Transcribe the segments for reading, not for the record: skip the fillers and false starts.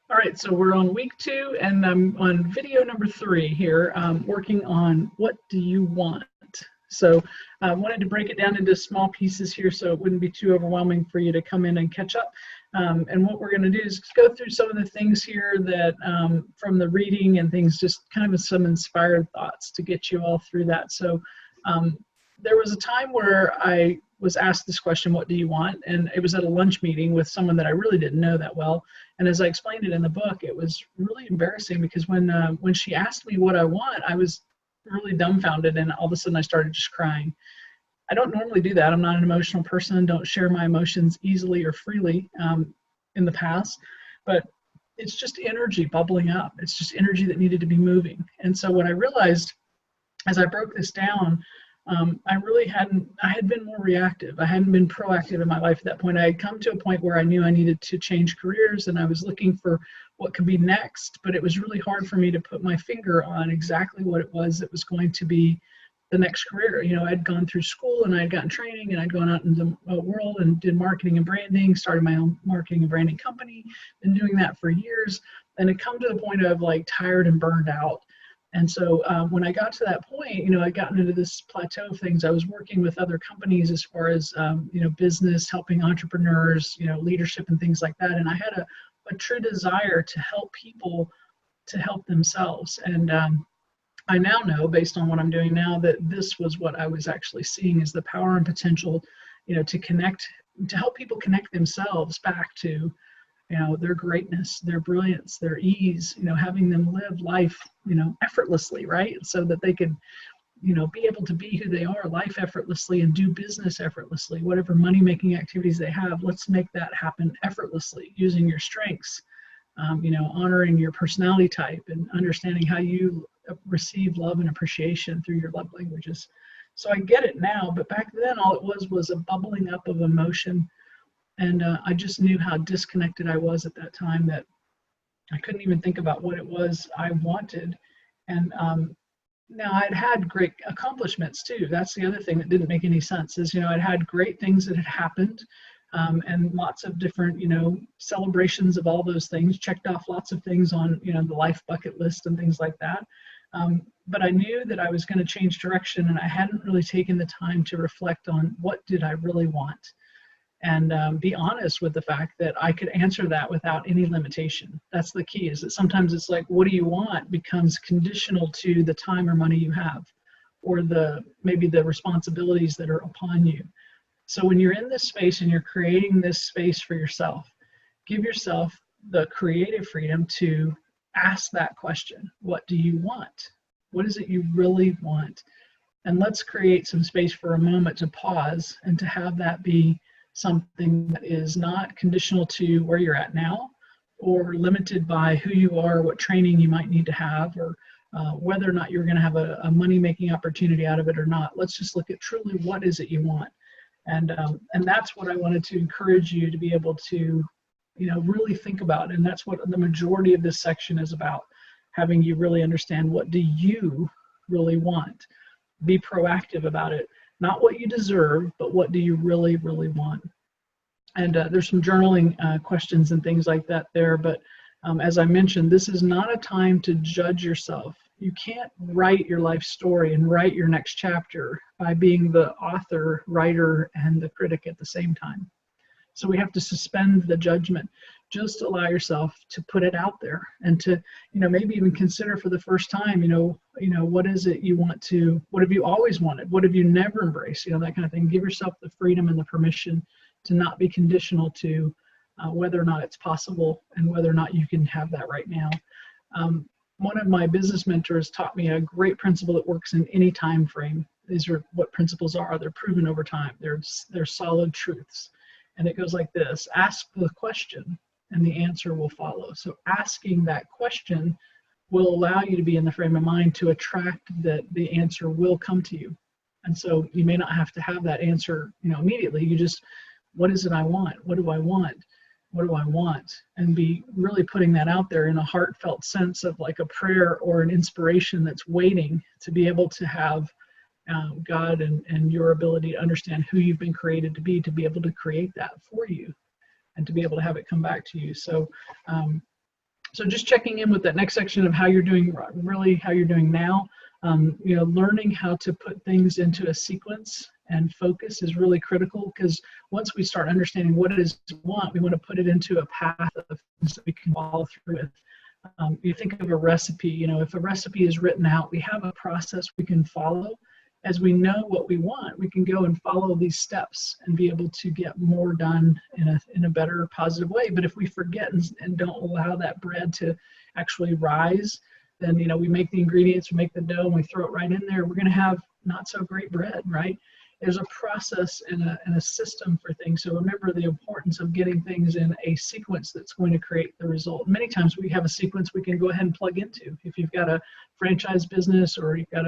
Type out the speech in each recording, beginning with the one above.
All right, so we're on week 2, and I'm on video number 3 here, working on what do you want. So I wanted to break it down into small pieces here so it wouldn't be too overwhelming for you to come in and catch up. And what we're going to do is go through some of the things here that from the reading and things, just kind of some inspired thoughts to get you all through that. So there was a time where I was asked this question, what do you want? And it was at a lunch meeting with someone that I really didn't know that well. And as I explained it in the book, it was really embarrassing because when she asked me what I want, I was really dumbfounded, and all of a sudden I started just crying. I don't normally do that. I'm not an emotional person, don't share my emotions easily or freely in the past, but it's just energy bubbling up. It's just energy that needed to be moving. And so what I realized as I broke this down, I had been more reactive. I hadn't been proactive in my life at that point. I had come to a point where I knew I needed to change careers, and I was looking for what could be next, but it was really hard for me to put my finger on exactly what it was that was going to be the next career. You know, I'd gone through school and I'd gotten training, and I'd gone out in the world and did marketing and branding, started my own marketing and branding company, been doing that for years, and it come to the point of like tired and burned out. And so when I got to that point, you know, I'd gotten into this plateau of things. I was working with other companies as far as, you know, business, helping entrepreneurs, you know, leadership and things like that. And I had a true desire to help people to help themselves. And I now know, based on what I'm doing now, that this was what I was actually seeing as the power and potential, you know, to connect, to help people connect themselves back to, you know, their greatness, their brilliance, their ease, you know, having them live life, you know, effortlessly, right? So that they could, you know, be able to be who they are, life effortlessly, and do business effortlessly. Whatever money-making activities they have, let's make that happen effortlessly, using your strengths, you know, honoring your personality type and understanding how you receive love and appreciation through your love languages. So I get it now, but back then all it was a bubbling up of emotion. And I just knew how disconnected I was at that time that I couldn't even think about what it was I wanted. And now I'd had great accomplishments too. That's the other thing that didn't make any sense is, you know, I'd had great things that had happened and lots of different, you know, celebrations of all those things, checked off lots of things on, you know, the life bucket list and things like that. But I knew that I was going to change direction, and I hadn't really taken the time to reflect on what did I really want. And be honest with the fact that I could answer that without any limitation. That's the key, is that sometimes it's like, what do you want becomes conditional to the time or money you have, or maybe the responsibilities that are upon you. So when you're in this space and you're creating this space for yourself, give yourself the creative freedom to ask that question. What do you want? What is it you really want? And let's create some space for a moment to pause and to have that be something that is not conditional to where you're at now, or limited by who you are, what training you might need to have, or whether or not you're going to have a money-making opportunity out of it or not. Let's just look at truly what is it you want. And that's what I wanted to encourage you to be able to, you know, really think about. And that's what the majority of this section is about, having you really understand, what do you really want? Be proactive about it. Not what you deserve, but what do you really, really want? And there's some journaling questions and things like that there. But as I mentioned, this is not a time to judge yourself. You can't write your life story and write your next chapter by being the author, writer, and the critic at the same time. So we have to suspend the judgment. Just allow yourself to put it out there, and to, you know, maybe even consider for the first time, you know, what is it you want to, what have you always wanted? What have you never embraced? You know, that kind of thing. Give yourself the freedom and the permission to not be conditional to whether or not it's possible and whether or not you can have that right now. One of my business mentors taught me a great principle that works in any time frame. These are what principles are. They're proven over time. They're solid truths. And it goes like this: ask the question and the answer will follow. So asking that question will allow you to be in the frame of mind to attract that the answer will come to you. And so you may not have to have that answer, you know, immediately. You just, what is it I want? What do I want? What do I want? And be really putting that out there in a heartfelt sense of like a prayer or an inspiration that's waiting to be able to have God and your ability to understand who you've been created to be able to create that for you and to be able to have it come back to you. So So just checking in with that next section of how you're doing, really how you're doing now. You know, learning how to put things into a sequence and focus is really critical, because once we start understanding what it is we want to put it into a path of things that we can follow through with. You think of a recipe, you know, if a recipe is written out, we have a process we can follow. As we know what we want, we can go and follow these steps and be able to get more done in a better, positive way. But if we forget and don't allow that bread to actually rise, then, you know, we make the ingredients, we make the dough, and we throw it right in there, we're going to have not so great bread, right? There's a process and a system for things. So remember the importance of getting things in a sequence that's going to create the result. Many times we have a sequence we can go ahead and plug into. If you've got a franchise business, or you've got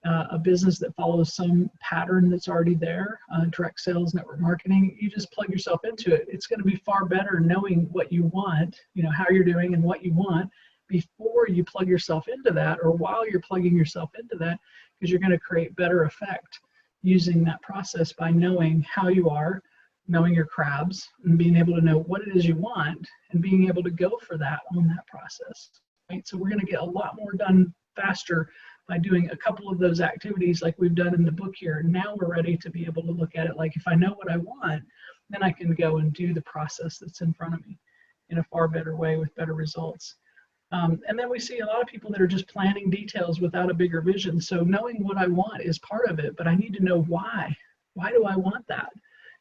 a business that follows some pattern that's already there, direct sales, network marketing, you just plug yourself into it. It's going to be far better knowing what you want, you know, how you're doing and what you want before you plug yourself into that, or while you're plugging yourself into that, because you're going to create better effect using that process by knowing how you are, knowing your crabs, and being able to know what it is you want and being able to go for that on that process, right? So we're going to get a lot more done faster by doing a couple of those activities like we've done in the book here. Now we're ready to be able to look at it like, if I know what I want, then I can go and do the process that's in front of me in a far better way with better results. And then we see a lot of people that are just planning details without a bigger vision. So knowing what I want is part of it, but I need to know why. Why do I want that?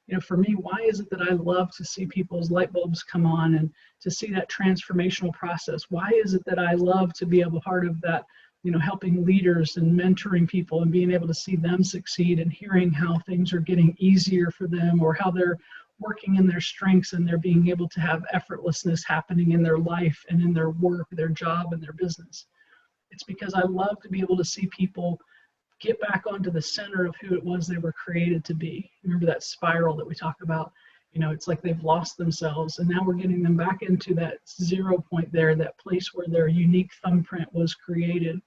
You know, for me, why is it that I love to see people's light bulbs come on and to see that transformational process? Why is it that I love to be able part of that, you know, helping leaders and mentoring people and being able to see them succeed and hearing how things are getting easier for them, or how they're working in their strengths and they're being able to have effortlessness happening in their life and in their work, their job, and their business. It's because I love to be able to see people get back onto the center of who it was they were created to be. Remember that spiral that we talk about? You know, it's like they've lost themselves, and now we're getting them back into that 0 point there, that place where their unique thumbprint was created,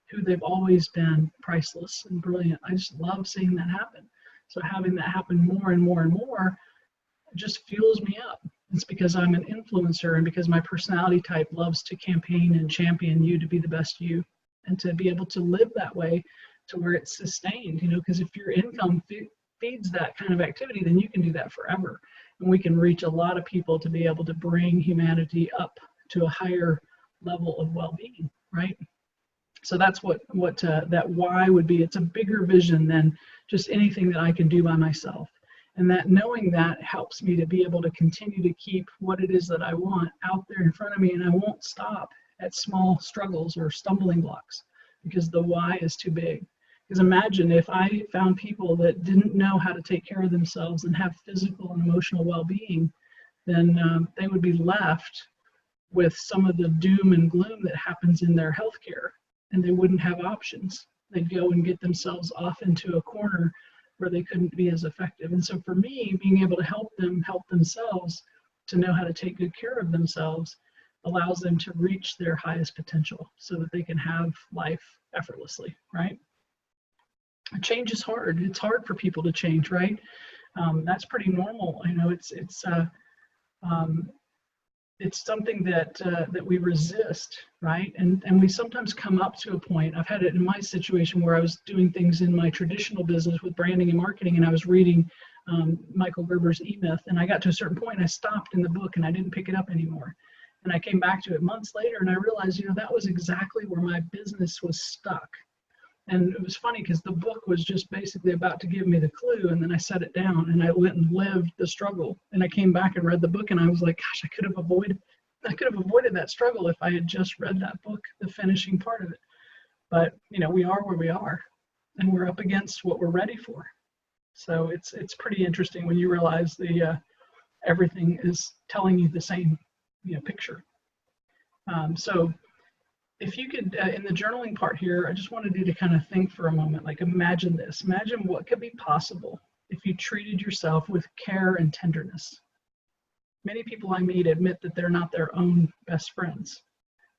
who they've always been, priceless and brilliant. I just love seeing that happen. So having that happen more and more and more just fuels me up. It's because I'm an influencer, and because my personality type loves to campaign and champion you to be the best you, and to be able to live that way to where it's sustained, you know, because if your income feeds that kind of activity, then you can do that forever. And we can reach a lot of people to be able to bring humanity up to a higher level of well-being, right? So that's what that why would be. It's a bigger vision than just anything that I can do by myself. And that knowing that helps me to be able to continue to keep what it is that I want out there in front of me, and I won't stop at small struggles or stumbling blocks, because the why is too big. Because imagine if I found people that didn't know how to take care of themselves and have physical and emotional well-being, then they would be left with some of the doom and gloom that happens in their healthcare, and they wouldn't have options. They'd go and get themselves off into a corner where they couldn't be as effective. And so for me, being able to help them help themselves, to know how to take good care of themselves, allows them to reach their highest potential so that they can have life effortlessly, right? Change is hard. It's hard for people to change, right? That's pretty normal. You know, it's something that we resist, right? And we sometimes come up to a point. I've had it in my situation where I was doing things in my traditional business with branding and marketing, and I was reading Michael Gerber's E-Myth, and I got to a certain point and I stopped in the book and I didn't pick it up anymore. And I came back to it months later, and I realized, you know, that was exactly where my business was stuck. And it was funny because the book was just basically about to give me the clue, and then I set it down and I went and lived the struggle. And I came back and read the book, and I was like, gosh, I could have avoided that struggle if I had just read that book, the finishing part of it. But you know, we are where we are, and we're up against what we're ready for. So it's pretty interesting when you realize everything is telling you the same, you know, picture. So if you could, in the journaling part here, I just wanted you to kind of think for a moment, like imagine this. Imagine what could be possible if you treated yourself with care and tenderness. Many people I meet admit that they're not their own best friends.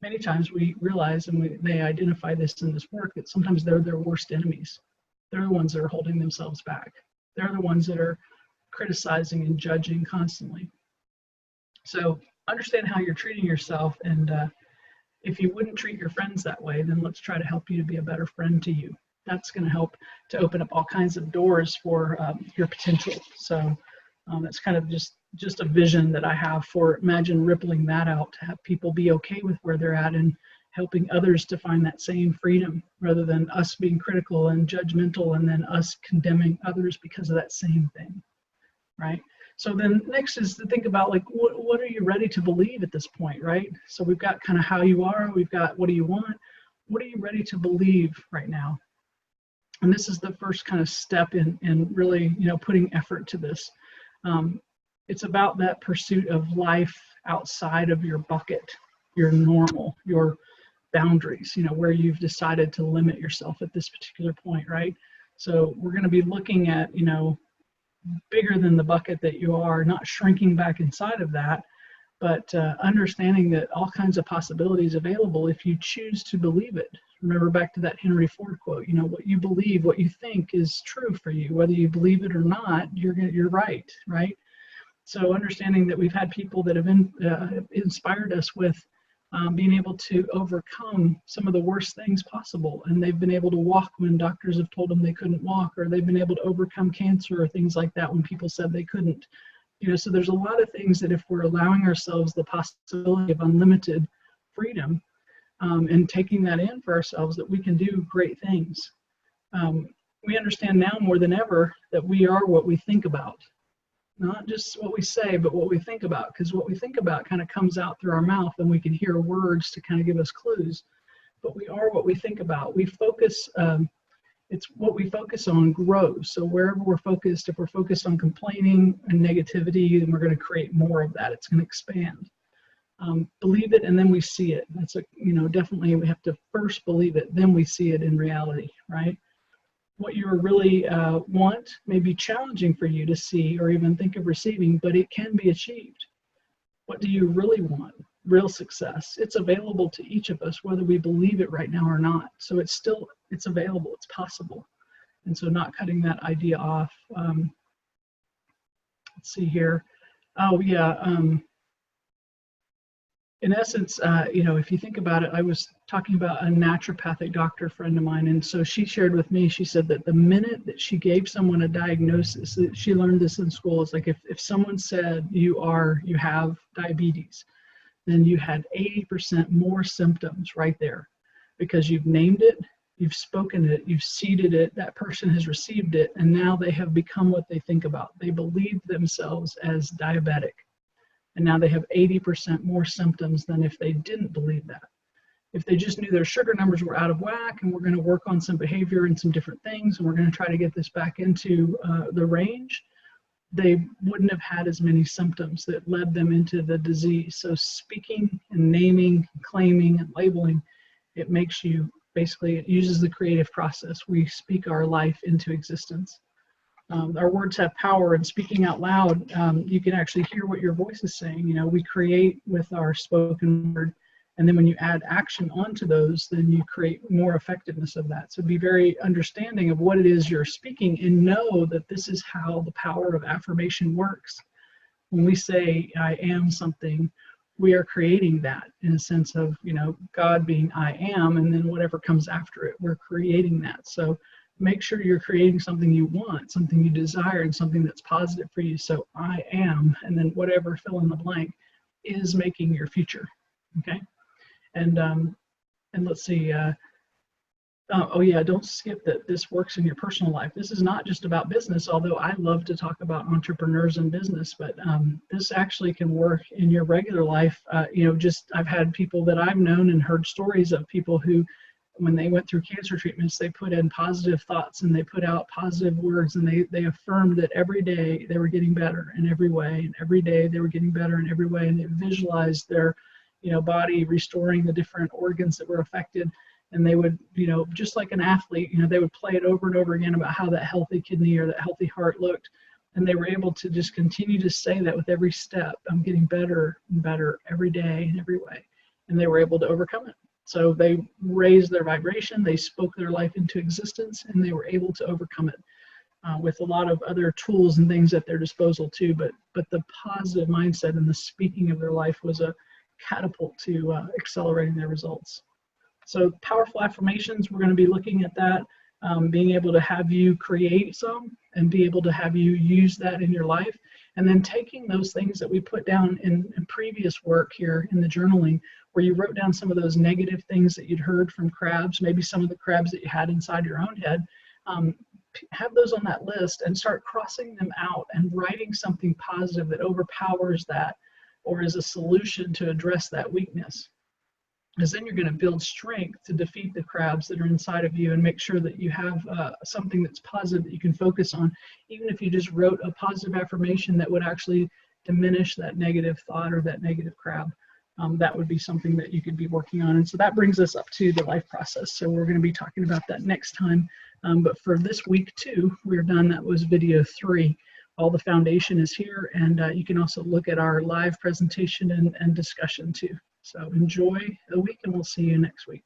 Many times we realize, and they identify this in this work, that sometimes they're their worst enemies. They're the ones that are holding themselves back. They're the ones that are criticizing and judging constantly. So understand how you're treating yourself, and if you wouldn't treat your friends that way, then let's try to help you to be a better friend to you. That's going to help to open up all kinds of doors for your potential. So that's kind of just a vision that I have for, imagine rippling that out to have people be okay with where they're at and helping others to find that same freedom, rather than us being critical and judgmental and then us condemning others because of that same thing, right? So then next is to think about, like, what are you ready to believe at this point, right? So we've got kind of how you are, we've got what do you want, what are you ready to believe right now? And this is the first kind of step in really, putting effort to this. It's about that pursuit of life outside of your bucket, your normal, your boundaries, where you've decided to limit yourself at this particular point, right? So we're going to be looking at, bigger than the bucket that you are, not shrinking back inside of that, but understanding that all kinds of possibilities available if you choose to believe it. Remember back to that Henry Ford quote, what you believe, what you think is true for you, whether you believe it or not, you're right, right? So understanding that we've had people that have inspired us with being able to overcome some of the worst things possible, and they've been able to walk when doctors have told them they couldn't walk, or they've been able to overcome cancer or things like that when people said they couldn't. So there's a lot of things that if we're allowing ourselves the possibility of unlimited freedom and taking that in for ourselves, that we can do great things. We understand now more than ever that we are what we think about. Not just what we say, but what we think about, because what we think about kind of comes out through our mouth, and we can hear words to kind of give us clues. But we are what we think about. We focus, it's what we focus on grows. So wherever we're focused, if we're focused on complaining and negativity, then we're going to create more of that. It's going to expand. Believe it, and then we see it. That's definitely we have to first believe it, then we see it in reality, right? What you really want may be challenging for you to see or even think of receiving, but it can be achieved. What do you really want? Real success. It's available to each of us, whether we believe it right now or not. So it's available, it's possible. And so not cutting that idea off. Let's see here. Oh yeah. In essence, if you think about it, I was talking about a naturopathic doctor friend of mine, and so she shared with me, she said that the minute that she gave someone a diagnosis, she learned this in school, it's like if someone said you have diabetes, then you had 80% more symptoms right there, because you've named it, you've spoken it, you've seeded it, that person has received it, and now they have become what they think about. They believe themselves as diabetic. And now they have 80% more symptoms than if they didn't believe that. If they just knew their sugar numbers were out of whack, and we're going to work on some behavior and some different things, and we're going to try to get this back into the range, they wouldn't have had as many symptoms that led them into the disease. So speaking and naming, claiming and labeling, it makes you, basically, it uses the creative process. We speak our life into existence. Our words have power, and speaking out loud, you can actually hear what your voice is saying. We create with our spoken word, and then when you add action onto those, then you create more effectiveness of that. So be very understanding of what it is you're speaking, and know that this is how the power of affirmation works. When we say, I am something, we are creating that in a sense of, God being I am, and then whatever comes after it, we're creating that. So make sure you're creating something you want, something you desire, and something that's positive for you. So I am, and then whatever fill in the blank is making your future. Okay. And let's see. Oh yeah, don't skip that this works in your personal life. This is not just about business, although I love to talk about entrepreneurs and business, but this actually can work in your regular life. I've had people that I've known and heard stories of people who, when they went through cancer treatments, they put in positive thoughts and they put out positive words, and they affirmed that every day they were getting better in every way, and every day they were getting better in every way, and they visualized their body restoring the different organs that were affected. And they would, just like an athlete, they would play it over and over again about how that healthy kidney or that healthy heart looked, and they were able to just continue to say that with every step, I'm getting better and better every day in every way, and they were able to overcome it. So they raised their vibration, they spoke their life into existence, and they were able to overcome it. with a lot of other tools and things at their disposal too, but the positive mindset and the speaking of their life was a catapult to accelerating their results. So powerful affirmations, we're going to be looking at that, being able to have you create some and be able to have you use that in your life. And then taking those things that we put down in previous work here in the journaling, where you wrote down some of those negative things that you'd heard from crabs, maybe some of the crabs that you had inside your own head, have those on that list and start crossing them out and writing something positive that overpowers that or is a solution to address that weakness. Because then you're going to build strength to defeat the crabs that are inside of you and make sure that you have something that's positive that you can focus on. Even if you just wrote a positive affirmation that would actually diminish that negative thought or that negative crab, that would be something that you could be working on. And so that brings us up to the life process. So we're going to be talking about that next time. But for this week 2, we're done. That was video 3. All the foundation is here, and you can also look at our live presentation and discussion too. So enjoy the week, and we'll see you next week.